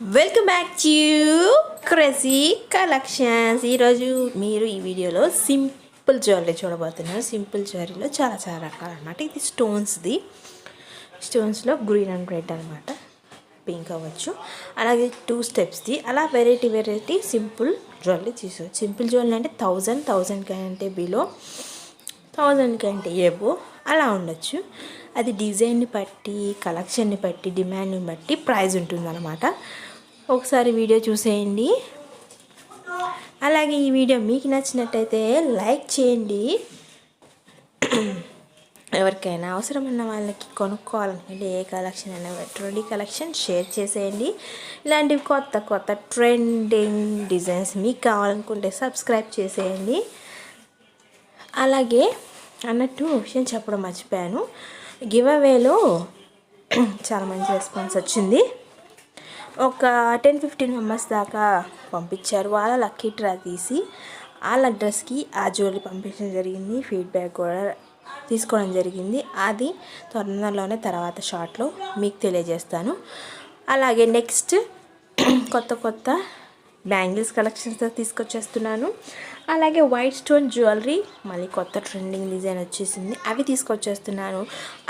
Welcome back to crazy collections. ఈరోజు మీరు ఈ వీడియోలో సింపుల్ జ్యువెలరీ చూడబోతున్నారు. సింపుల్ జ్యువెలరీలో చాలా చాలా రకాలు అనమాట. ఇది స్టోన్స్లో గ్రీన్ అండ్ రెడ్ అనమాట, పింక్ అవ్వచ్చు, అలాగే 2 స్టెప్స్ది. అలా వెరైటీ సింపుల్ జ్యువెలరీ తీసుకోవచ్చు. సింపుల్ జ్యువెలరీ అంటే 1000 కంటే బిలో, 1000 కంటే ఏబో అలా ఉండొచ్చు. అది డిజైన్ని బట్టి, కలెక్షన్ని బట్టి, డిమాండ్ని బట్టి ప్రైస్ ఉంటుందన్నమాట. ఒకసారి వీడియో చూసేయండి. అలాగే ఈ వీడియో మీకు నచ్చినట్టయితే లైక్ చేయండి. ఎవరికైనా అవసరమైన వాళ్ళకి కొనుక్కోవాలనుకుంటే ఏ కలెక్షన్ అయినా ట్రెండీ కలెక్షన్ షేర్ చేసేయండి. ఇలాంటివి కొత్త ట్రెండింగ్ డిజైన్స్ మీకు కావాలనుకుంటే సబ్స్క్రైబ్ చేసేయండి. అలాగే అన్నట్టు విషయం చెప్పడం మర్చిపోయాను, గివ్ అవేలో చాలా మంచి రెస్పాన్స్ వచ్చింది. ఒక 10-15 మెంబర్స్ దాకా పంపించారు. వాళ్ళ లక్కీ డ్రా తీసి వాళ్ళ అడ్రస్కి ఆ జ్యువెలరీ పంపించడం జరిగింది. ఫీడ్బ్యాక్ కూడా తీసుకోవడం జరిగింది. అది తొందరలోనే తర్వాత షార్ట్లో మీకు తెలియజేస్తాను. అలాగే నెక్స్ట్ కొత్త బ్యాంగిల్స్ కలెక్షన్స్తో తీసుకొచ్చేస్తున్నాను. అలాగే వైట్ స్టోన్ జ్యువెలరీ మళ్ళీ కొత్త ట్రెండింగ్ డిజైన్ వచ్చేసింది, అవి తీసుకొచ్చేస్తున్నాను.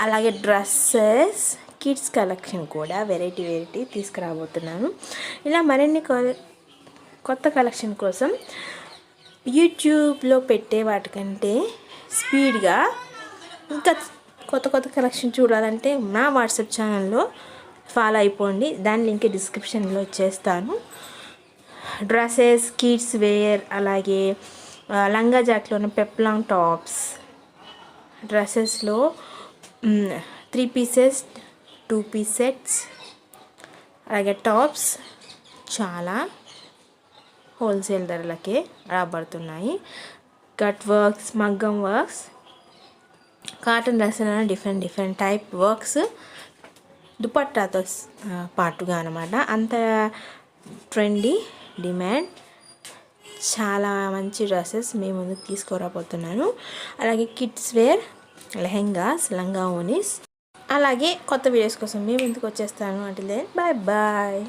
అలాగే డ్రెస్సెస్, కిడ్స్ కలెక్షన్ కూడా వెరైటీ తీసుకురాబోతున్నాను. ఇలా మరిన్ని కొత్త కలెక్షన్ కోసం యూట్యూబ్లో పెట్టే వాటికంటే స్పీడ్గా ఇంకా కొత్త కలెక్షన్ చూడాలంటే నా వాట్సాప్ ఛానల్లో ఫాలో అయిపోండి. దాని లింక్ డిస్క్రిప్షన్లో ఇచ్చేస్తాను. డ్రెస్సెస్, కిడ్స్ వేర్, అలాగే లంగా జాక్లోని పెప్లాంగ్ టాప్స్, డ్రెస్సెస్లో 3 పీసెస్ 2 పీస్ సెట్స్, అలాగే టాప్స్ చాలా హోల్సేల్ ధరలకే రాబడుతున్నాయి. కట్ వర్క్స్, మగ్గం వర్క్స్, కాటన్ డ్రెస్సులో డిఫరెంట్ టైప్ వర్క్స్, దుపట్టాతో పాటుగా అనమాట. అంత ట్రెండీ డిమాండ్ చాలా మంచి డ్రెస్సెస్ మీ ముందుకు తీసుకురాబోతున్నాను. అలాగే కిడ్స్ వేర్, లెహెంగాస్, లంగా ఓనీస్, అలాగే కొత్త వీడియోస్ కోసం మీ ముందుకు వచ్చేస్తాను. అంటే బాయ్.